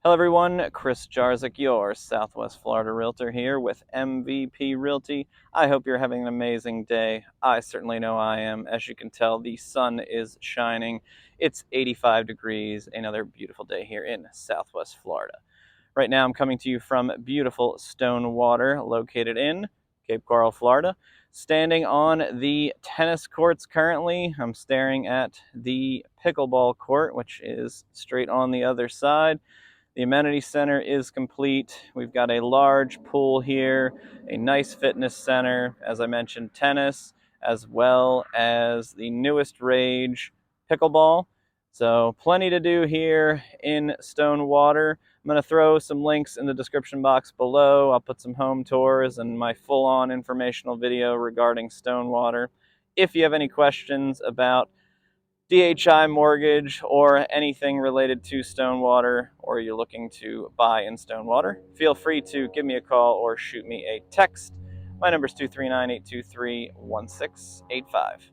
Hello everyone, Chris Jarzik, your Southwest Florida Realtor here with MVP Realty. I hope you're having an amazing day. I certainly know I am. As you can tell, the sun is shining. It's 85 degrees, another beautiful day here in Southwest Florida. Right now I'm coming to you from beautiful Stonewater, located in Cape Coral, Florida. Standing on the tennis courts currently, I'm staring at the pickleball court, which is straight on the other side. The amenity center is complete. We've got a large pool here, a nice fitness center, as I mentioned, tennis, as well as the newest rage, pickleball. So plenty to do here in Stonewater. I'm going to throw some links in the description box below. I'll put some home tours and my full-on informational video regarding Stonewater. If you have any questions about DHI mortgage or anything related to Stonewater, or you're looking to buy in Stonewater, feel free to give me a call or shoot me a text. My number is 239-823-1685.